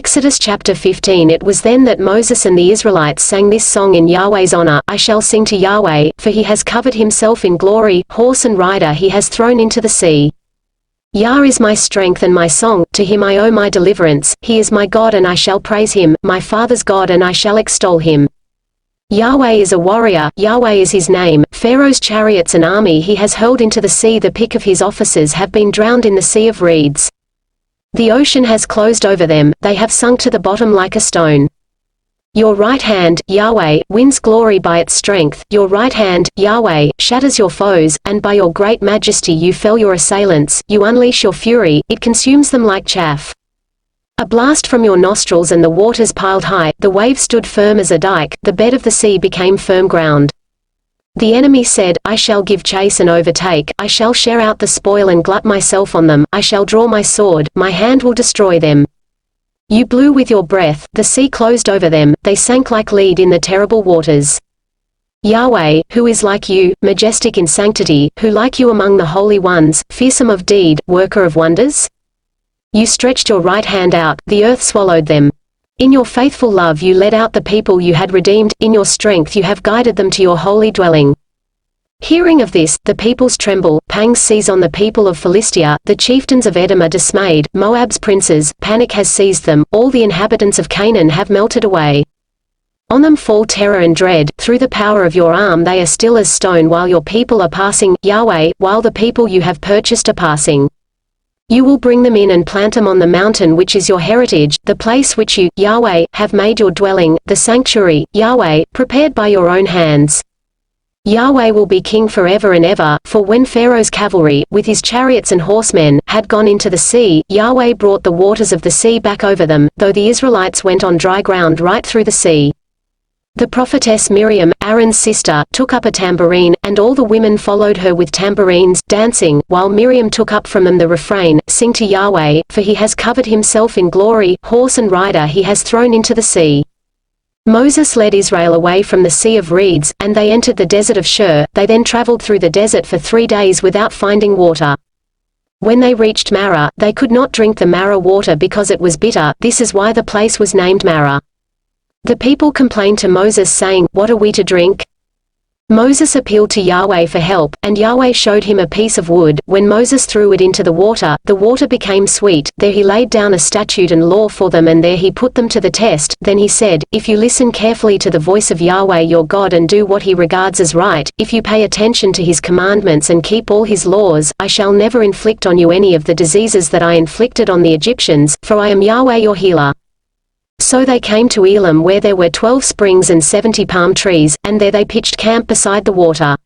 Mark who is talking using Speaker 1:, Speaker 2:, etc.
Speaker 1: Exodus chapter 15. It was then that Moses and the Israelites sang this song in Yahweh's honor: I shall sing to Yahweh, for he has covered himself in glory, horse and rider he has thrown into the sea. Yah is my strength and my song, to him I owe my deliverance. He is my God and I shall praise him, my father's God and I shall extol him. Yahweh is a warrior, Yahweh is his name. Pharaoh's chariots and army he has hurled into the sea. The pick of his officers have been drowned in the sea of reeds. The ocean has closed over them, they have sunk to the bottom like a stone. Your right hand, Yahweh, wins glory by its strength. Your right hand, Yahweh, shatters your foes, and by your great majesty you fell your assailants. You unleash your fury, it consumes them like chaff. A blast from your nostrils and the waters piled high, the waves stood firm as a dike, the bed of the sea became firm ground. The enemy said, I shall give chase and overtake, I shall share out the spoil and glut myself on them, I shall draw my sword, my hand will destroy them. You blew with your breath, the sea closed over them, they sank like lead in the terrible waters. Yahweh, who is like you, majestic in sanctity, who like you among the holy ones, fearsome of deed, worker of wonders? You stretched your right hand out, the earth swallowed them. In your faithful love you led out the people you had redeemed, in your strength you have guided them to your holy dwelling. Hearing of this, the peoples tremble, pangs seize on the people of Philistia, the chieftains of Edom are dismayed, Moab's princes, panic has seized them, all the inhabitants of Canaan have melted away. On them fall terror and dread, through the power of your arm they are still as stone while your people are passing, Yahweh, while the people you have purchased are passing. You will bring them in and plant them on the mountain which is your heritage, the place which you, Yahweh, have made your dwelling, the sanctuary, Yahweh, prepared by your own hands. Yahweh will be king forever and ever, for when Pharaoh's cavalry, with his chariots and horsemen, had gone into the sea, Yahweh brought the waters of the sea back over them, though the Israelites went on dry ground right through the sea. The prophetess Miriam, Aaron's sister, took up a tambourine, and all the women followed her with tambourines, dancing, while Miriam took up from them the refrain, Sing to Yahweh, for he has covered himself in glory, horse and rider he has thrown into the sea. Moses led Israel away from the Sea of Reeds, and they entered the desert of Shur. They then traveled through the desert for 3 days without finding water. When they reached Marah, they could not drink the Marah water because it was bitter. This is why the place was named Marah. The people complained to Moses saying, What are we to drink? Moses appealed to Yahweh for help, and Yahweh showed him a piece of wood. When Moses threw it into the water became sweet. There he laid down a statute and law for them, and there he put them to the test. Then he said, If you listen carefully to the voice of Yahweh your God and do what he regards as right, if you pay attention to his commandments and keep all his laws, I shall never inflict on you any of the diseases that I inflicted on the Egyptians, for I am Yahweh your healer. So they came to Elim where there were 12 springs and 70 palm trees, and there they pitched camp beside the water.